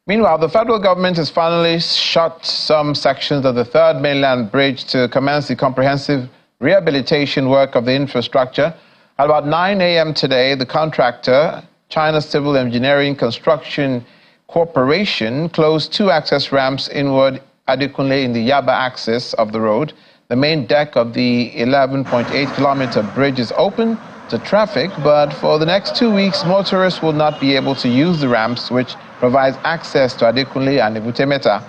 Meanwhile, the federal government has finally shut some sections of the third mainland bridge to commence the comprehensive rehabilitation work of the infrastructure. At about 9 a.m. today, the contractor, China Civil Engineering Construction Corporation, closed two access ramps inward Adekunle in the Yaba axis of the road. The main deck of the 11.8-kilometer bridge is open to traffic, but for the next 2 weeks, motorists will not be able to use the ramps, which provides access to Adekunle and Ibutemeta.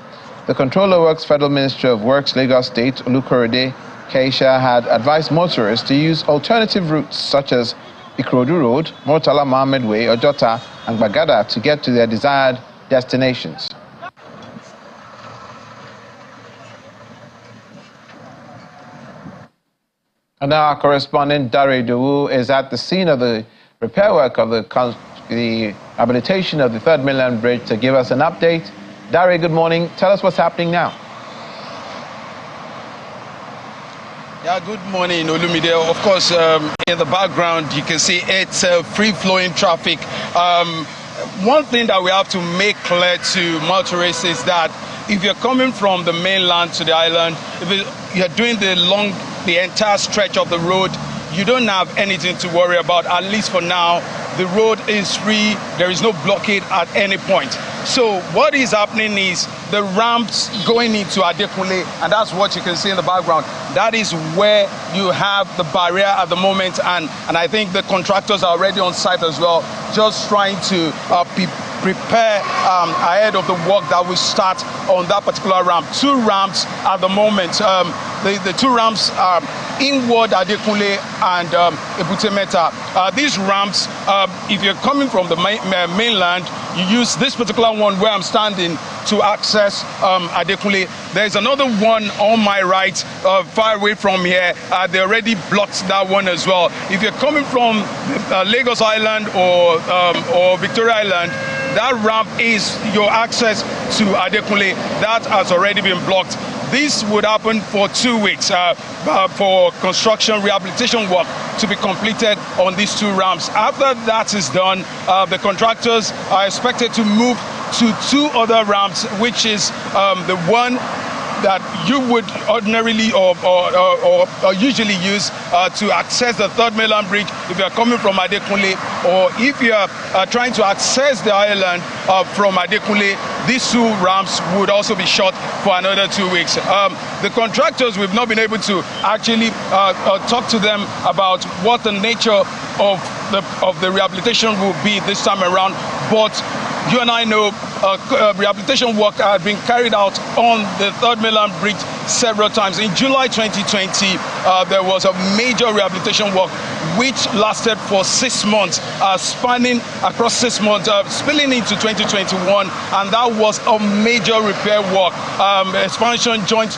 The Controller Works Federal Ministry of Works, Lagos State, Olukorede Keisha, had advised motorists to use alternative routes such as Ikorodu Road, Murtala Mohammed Way, Ojota, and Bagada to get to their desired destinations. And now our correspondent, Dare Dowu, is at the scene of the repair work of the rehabilitation of the third mainland bridge to give us an update. Dare, good morning. Tell us what's happening now. Yeah, good morning, Olumide. Of course, in the background, you can see it's free-flowing traffic. One thing that we have to make clear to motorists is that if you're coming from the mainland to the island, if you're doing the entire stretch of the road, you don't have anything to worry about, at least for now. The road is free, there is no blockade at any point. So what is happening is the ramps going into Adekunle, and that's what you can see in the background. That is where you have the barrier at the moment, and I think the contractors are already on site as well, just trying to prepare ahead of the work that will start on that particular ramp. Two ramps at the moment. The two ramps are inward Adekunle and Ibutemeta. These ramps, if you're coming from the mainland, you use this particular one where I'm standing to access Adekunle. There's another one on my right, far away from here. They already blocked that one as well. If you're coming from Lagos Island or Victoria Island, that ramp is your access to Adekunle. That has already been blocked. This would happen for 2 weeks for construction rehabilitation work to be completed on these two ramps. After that is done, the contractors are expected to move to two other ramps, which is the one that you would ordinarily or usually use to access the third mainland bridge if you're coming from Adekunle, or if you're trying to access the island from Adekunle. These two ramps would also be shut for another 2 weeks. The contractors, we've not been able to actually talk to them about what the nature of the rehabilitation will be this time around, but you and I know rehabilitation work had been carried out on the third mainland bridge several times. In July 2020, there was a major rehabilitation work which lasted for 6 months, spanning across 6 months, spilling into 2021, and that was a major repair work. Expansion joints,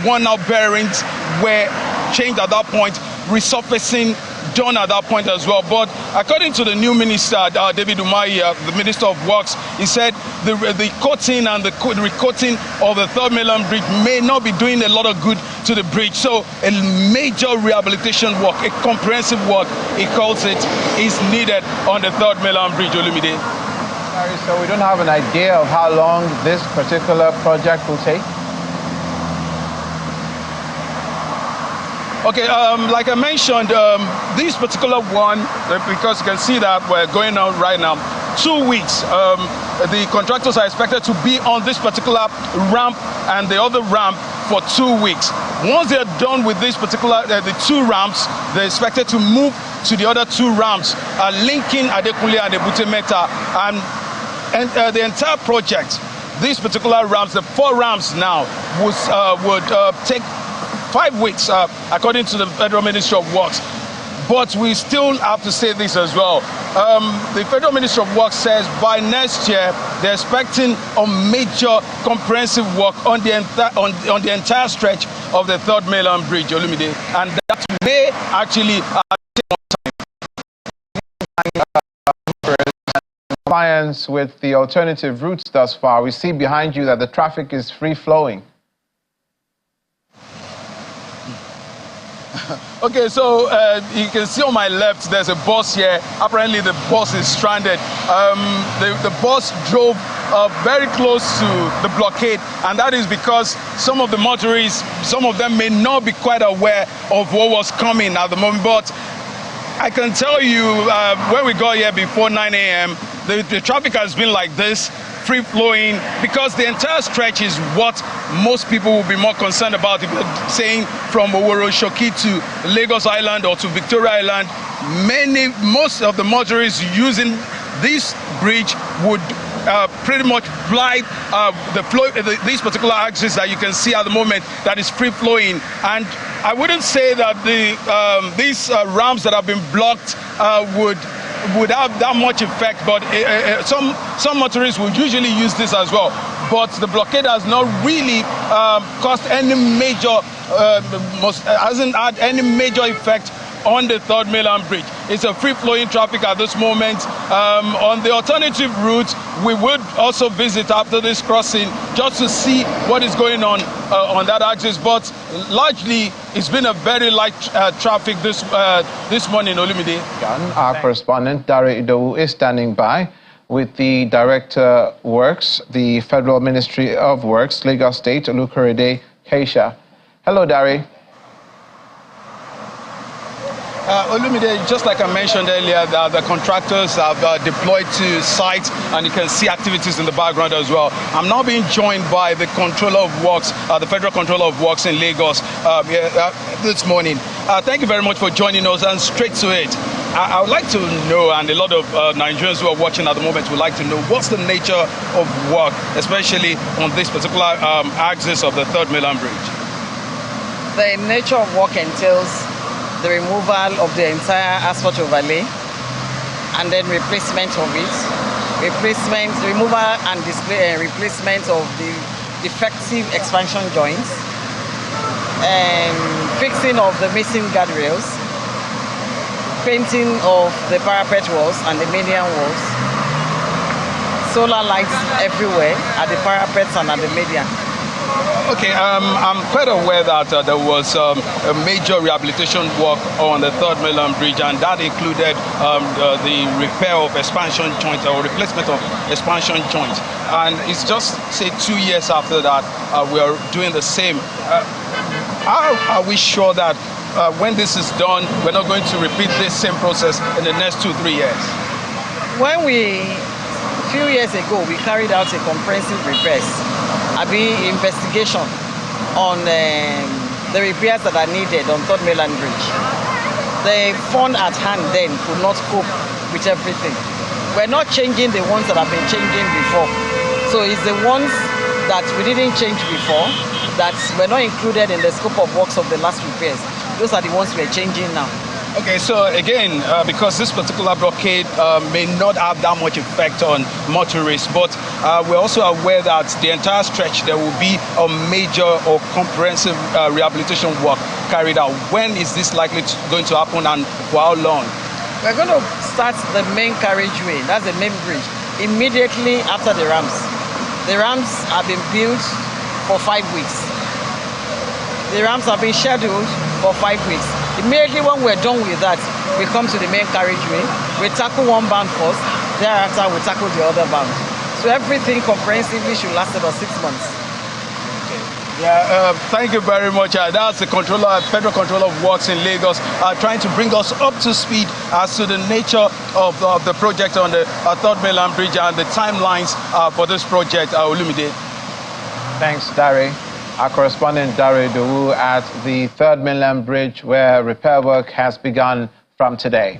worn-out bearings were changed at that point, resurfacing done at that point as well. But according to the new minister, David Umahi, the Minister of Works, he said the coating and the recoating of the third mainland bridge may not be doing a lot of good to the bridge. So a major rehabilitation work, a comprehensive work, he calls it, is needed on the third mainland bridge, Olumide. So we don't have an idea of how long this particular project will take? Okay, like I mentioned, this particular one, because you can see that we're going on right now, 2 weeks. The contractors are expected to be on this particular ramp and the other ramp for 2 weeks. Once they're done with this particular, the two ramps, they're expected to move to the other two ramps, linking Adekunle and Ibutemeta, and the entire project, these particular ramps, the 4 ramps now, would take 5 weeks, according to the Federal Ministry of Works. But we still have to say this as well. The Federal Ministry of Works says by next year, they're expecting a major comprehensive work on the entire stretch of the third mainland bridge, Olumide. And that may actually take more time. Compliance with the alternative routes thus far. We see behind you that the traffic is free-flowing. Okay, so you can see on my left, there's a bus here. Apparently, the bus is stranded. The bus drove very close to the blockade, and that is because some of the motorists, some of them may not be quite aware of what was coming at the moment. But I can tell you, when we got here before 9 a.m., the traffic has been like this, free-flowing, because the entire stretch is what most people will be more concerned about. If you're saying from Oworo-Shoki to Lagos Island or to Victoria Island, most of the motorists using this bridge would pretty much blind these particular axes that you can see at the moment that is free-flowing. And I wouldn't say that these ramps that have been blocked would have that much effect, but some motorists will usually use this as well. But the blockade has not really caused any major, hasn't had any major effect on the Third Mainland Bridge. It's a free-flowing traffic at this moment. On the alternative route, we would also visit after this crossing just to see what is going on that axis. But largely, it's been a very light traffic this morning, Olumide. Our correspondent, Dare Idowu, is standing by with the Director Works, the Federal Ministry of Works, Lagos State, Olukorede Keisha. Hello, Dare. Olumide, just like I mentioned earlier, the contractors have deployed to site, and you can see activities in the background as well. I'm now being joined by the Controller of Works, the Federal Controller of Works in Lagos this morning. Thank you very much for joining us, and straight to it. I would like to know, and a lot of Nigerians who are watching at the moment would like to know, what's the nature of work, especially on this particular axis of the Third Mainland Bridge? The nature of work entails the removal of the entire asphalt overlay and then replacement of it, removal and replacement of the defective expansion joints, and fixing of the missing guardrails, painting of the parapet walls and the median walls, solar lights everywhere at the parapets and at the median. Okay, I'm quite aware that there was a major rehabilitation work on the Third Mainland Bridge, and that included the repair of expansion joints or replacement of expansion joints. And it's just, say, 2 years after that, we are doing the same. How are we sure that when this is done, we're not going to repeat this same process in the next 2-3 years? A few years ago, we carried out a comprehensive investigation on the repairs that are needed on Third Mainland Bridge. The fund at hand then could not cope with everything. We're not changing the ones that have been changing before. So it's the ones that we didn't change before that were not included in the scope of works of the last repairs. Those are the ones we're changing now. Okay, so again, because this particular blockade may not have that much effect on motorists, but we're also aware that the entire stretch there will be a major or comprehensive rehabilitation work carried out. When is this likely going to happen, and for how long? We're going to start the main carriageway, that's the main bridge, immediately after the ramps. The ramps have been built for 5 weeks. The ramps have been scheduled for 5 weeks. Immediately when we're done with that, we come to the main carriageway. We tackle one band first, thereafter we tackle the other band. So everything comprehensively should last about 6 months. Okay. Yeah, thank you very much. That's the Federal Controller of Works in Lagos, trying to bring us up to speed as to the nature of the project on the Third Mainland Bridge and the timelines for this project. Olumide. Thanks, Dare. Our correspondent, Dare Idowu, at the Third Mainland Bridge, where repair work has begun from today.